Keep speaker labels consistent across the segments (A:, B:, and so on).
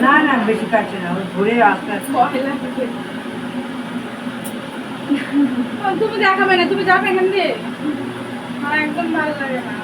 A: না না বেশি কাটছে না, ওই ঘুরে আস্তে আস্তে।
B: তুমি দেখাবে না, তুমি যাবে এখান দিয়ে, আমার একদম ভালো লাগে না।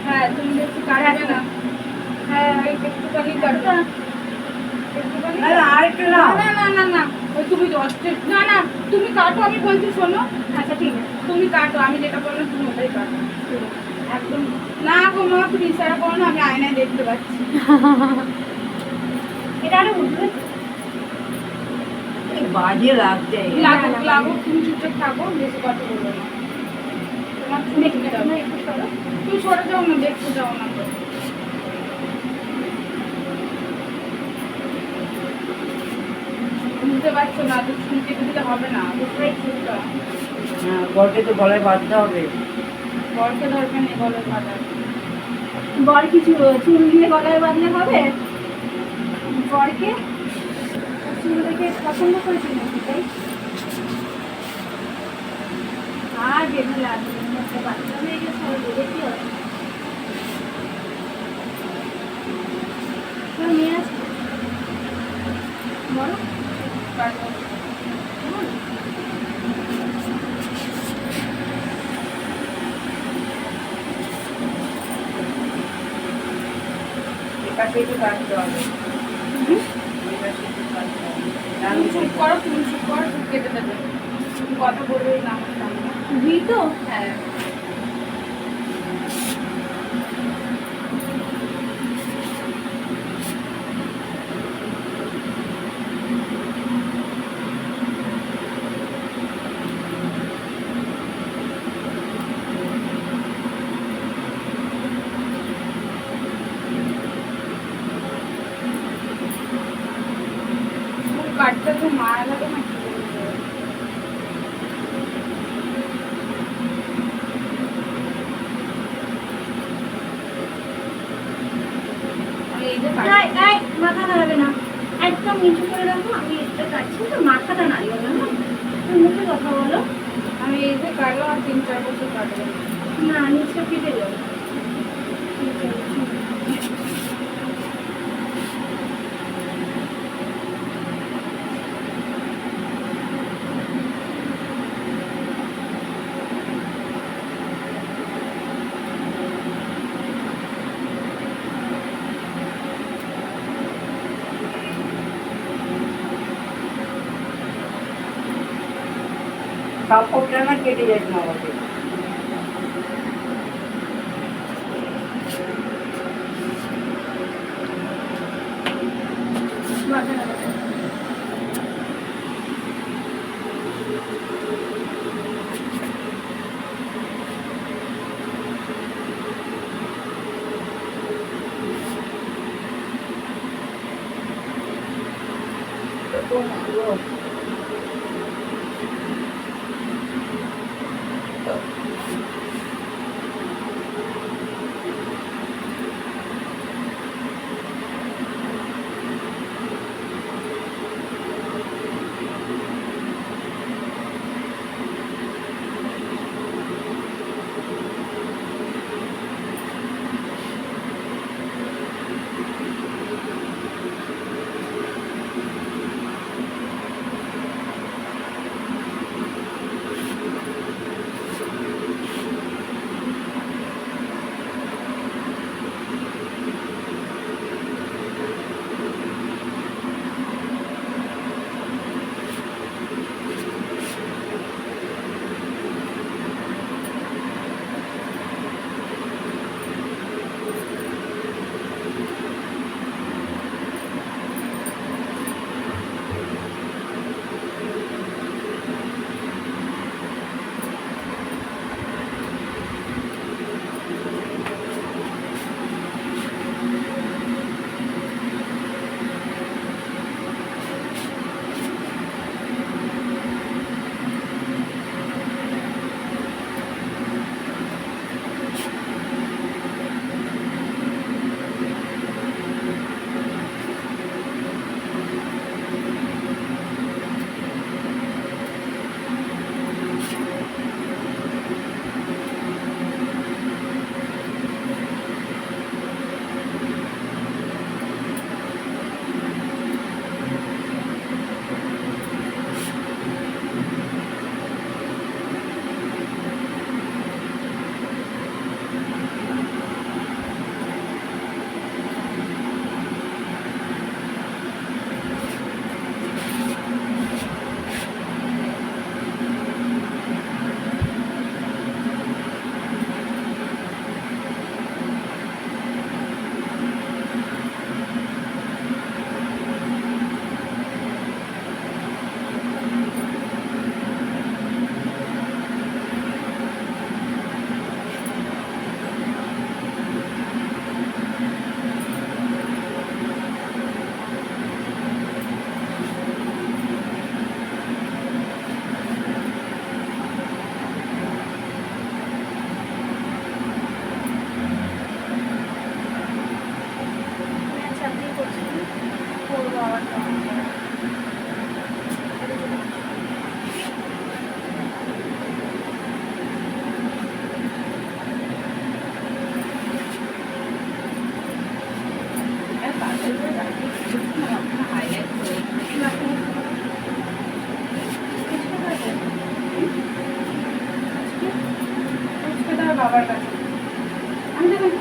B: হ্যাঁ তুমি একটু কাটবে না, হ্যাঁ একটুখানি কাটো,
A: না না আর একটু না।
B: না না না না ওই তুমি না না তুমি কাটো, আমি বলছি শোনো। আচ্ছা ঠিক আছে তুমি কাটো, আমি যেটা বললাম তুমি ওটাই কাটো একদম। না গো মা তুমি ইশারা করো না, আমি আয়নায় দেখতে পাচ্ছি। এটা আরো উঠবে,
A: বাজে লাগছে।
B: লাগুক লাগুক, তুমি চুপচাপ থাকো, বেশি কথা বলো না। তোমার তুমি একটু সরো, তুমি সরে যাও না, দেখতে যাও না তো। বুঝতে পারছো না তো, শুনতে দিতে হবে না, বুঝতেই চুপটা।
A: হ্যাঁ বরকে তো গলায় বাঁধতে হবে।
B: বরকে দরকার নেই গলায় বাঁধার।
C: বর কিছু চুল দিয়ে গলায় বাঁধলে হবে? বরকে চুল দেখে পছন্দ করেছি নাকি তাই? আর বেঁধে লাগবে না, একটা বাচ্চা হয়ে গেছে, আর বেঁধে কি হবে? নিয়ে আসবে বলো।
A: এটাকে একটু কাটতে হবে। এটাকে একটু কাটতে হবে।
B: তুমি চুপ করো, তুমি চুপ করো, চুপ কেটে দেবে। তুমি কথা বলবেই না আমার সামনে।
C: ঘি তো
B: হ্যাঁ কাটতে তো মায়া লাগে না, কি বলবো। আমি এই যে
C: এই, এই, মাথা নাড়াবে না, একদম নিচু করে রাখো। আমি এটা কাটছি তো, মাথাটা নাড়িও না, না তুমি মুখে কথা বলো।
B: আমি এই যে কাটলাম, আর 3-4 বছর কাটবো।
C: না নিচটা ফিটে যাবে।
A: কাপড়টা না কেটে যাচ্ছে না আমাকে।
C: মাথা নাড়াবে না।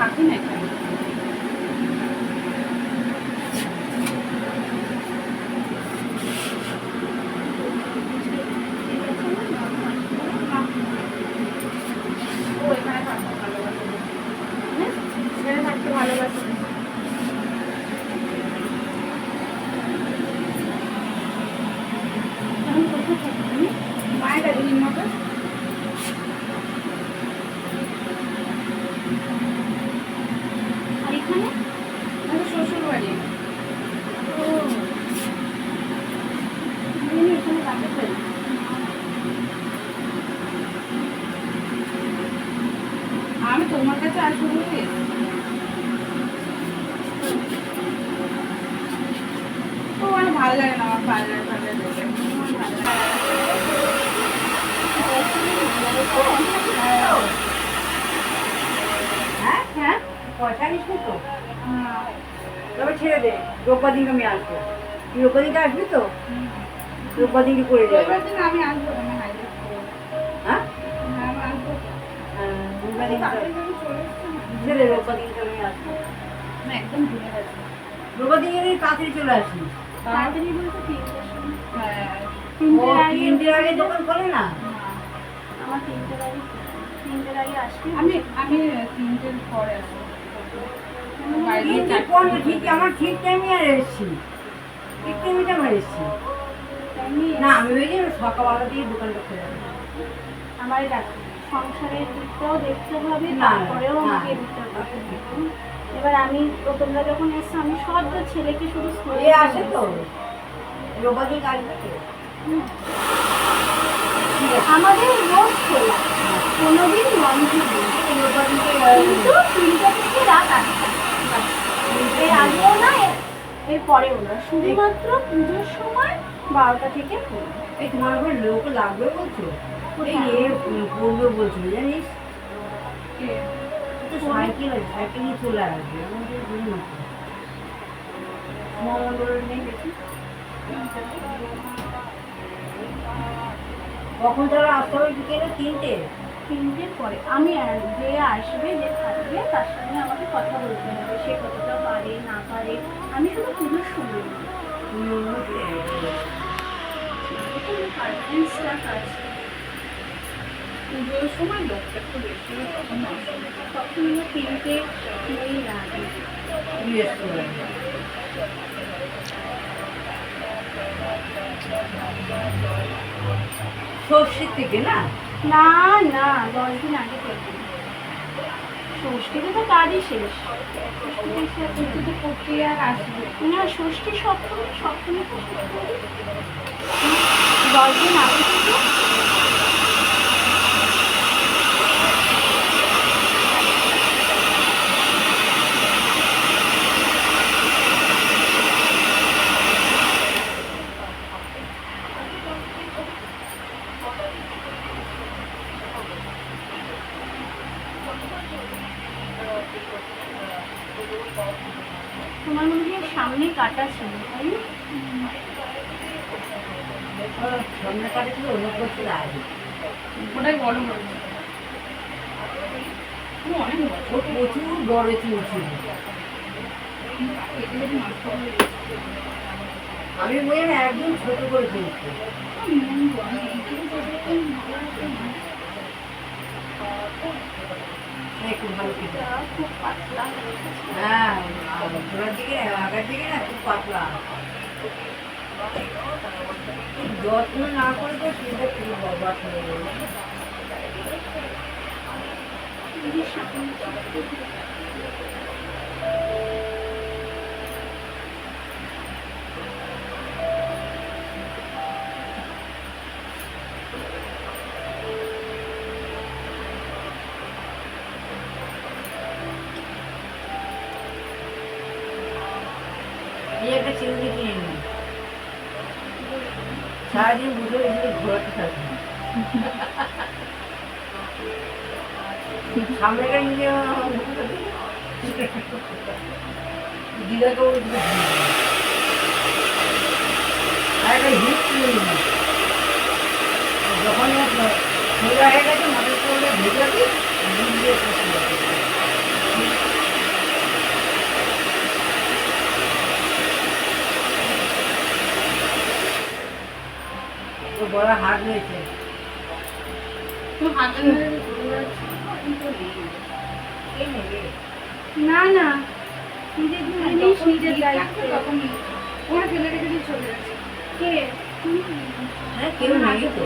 B: থাকি না এখানে। ও এখানে থাকতে ভালোবাসে, এখানে থাকতে ভালোবাসে।
C: এখন কোথায় থাকি তুমি?
B: মায়ের কাছে নিম্নটা
C: আর এখানে?
B: আমাদের শ্বশুর বাড়ি।
C: ও আমি এখানে কাকে ফেলি?
B: আমি তোমার কাছে আসবো বলে ও মানে ভালো লাগে না আমার পার্লার পার্লার দেখে। আমার ভালো লাগে না।
A: হ্যাঁ
C: হ্যাঁ
A: পয়সা নিস নি তো?
B: না।
A: তবে ছেড়ে দে, রোববার দিন আমি আসবো। তুই রোববার দিনকে আসবি তো? রোববার দিনকে করে যাবে।
B: রবিবার দিন আমি আসবো, আমি হাইলাইট করবো।
A: হ্যাঁ
B: হ্যাঁ আমি আসবো।
A: রোববার দিন
B: তাড়াতাড়ি করে চলে এসছি না।
A: ছেড়ে দে, রোববার দিনকে আমি আসবো।
B: না, একদম ভুলে গেছি।
A: রোববার দিন যদি তাড়াতাড়ি চলে আসিস।
C: তাড়াতাড়ি বলতে 3টার সময়।
B: হ্যাঁ।
A: ও 3টের আগে দোকান খোলে না?
C: আমার 3টার আগে, 3টার আগে আসবি।
B: আমি 3টের পরে আসবো। বাইরে
A: 3টে পর ঠিক আমার ঠিক টাইমে আর এসেছি, ঠিক টাইমে আমার এসেছি।
C: আমি
A: না আমি ভেবেছি সকালবেলা দিয়ে দোকানটা খুলে যাবে।
C: আমার সংসারের দিকটাও দেখতে হবে,
A: না,
C: তারপরেও
A: না।
C: আমাকে দিকটা দেখতে হবে। এবার আমি তোমরা যখন এসছো আমি সব ছেলেকে শুধু স্কুলে
A: এ আসে তো রোববার দিন আসবে তো? ঠিক আছে।
C: আমাদের রোজ খোলা, কোনোদিন বন্ধ নেই।
A: রোববার দিনকে
C: কিন্তু 3টা থেকে রাত 8টা, এর আগেও না এর পরেও না, শুধুমাত্র পুজোর সময় 12টা থেকে খোলা।
A: এই তোমার ঘরে লোক লাগবে বলছো? এই এ পড়বে বলছিল জানিস, তো সাইকেল আছে, সাইকেল নিয়ে চলে আসবে আমাদের জন্য। মঙ্গল নেই দেখি কখন তারা আসতে হবে? বিকেলে 3টে।
C: 3টের পরে আমি যে আসবে, যে থাকবে তার সঙ্গে আমাকে কথা বলতে হবে, সে কতটা পারে না পারে। আমি শুধু পুজোর সময় না, পারফরমেন্স স্টাফ আছে,
B: পুজোর সময় লোকটা একটু বেশি হয়, তখন আসবে।
C: তখন আমার 3টে নেই লাগে।
A: ষষ্ঠীর থেকে না?
C: না না, 10 দিন আগে থেকে। ষষ্ঠীতে তো কাজই শেষ।
B: পুজোতে প্রক্রিয়া আর আসবে।
C: না, ষষ্ঠী সপ্তমী, সপ্তমী তো শেষ করে দিই। 10 দিন আগে থেকে। তোমার মনে হয় সামনে কাটা ছিল, তাই না?
A: সামনে কাটেছিল অন্য করছিল আগে।
B: ওটাই বড় হয়েছে। অনেক
A: ও প্রচুর বড় চুল ছিল।
B: কেটে কেটে নষ্ট হয়ে গেছে।
A: আমি বলি না একদম ছোট করে ফেলছি। একটু ভালো খেতে।
C: খুব পাতলা হয়ে গেছে।
A: হ্যাঁ ঘোড়ার দিকে আগের দিকে না খুব পাতলা। যত্ন না করে তো চুলটা খুব বরবাদ হয়ে গেল।
C: এই সামনে
A: এই একটা চিংড়ি কিনে নিই, সারাদিন বুঝে বুঝে ঘোরাতে থাকি। সামনে নিজে দিদাকে আর একটা হিট কিনে নিই। যখন সোজা হয়ে গেছে মাথার চলে ভেজে দিই, গলা হাত হয়েছে।
B: তো হাতে
C: না না নিজের জিনিস নিজের দায়িত্ব।
B: তখন ওরা ফেলে রেখে দিয়ে চলে গেছে।
C: কে?
A: হ্যাঁ, কেউ নেই তো,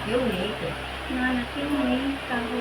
A: কেউ নেই তো।
C: না না কেউ নেই তাহলে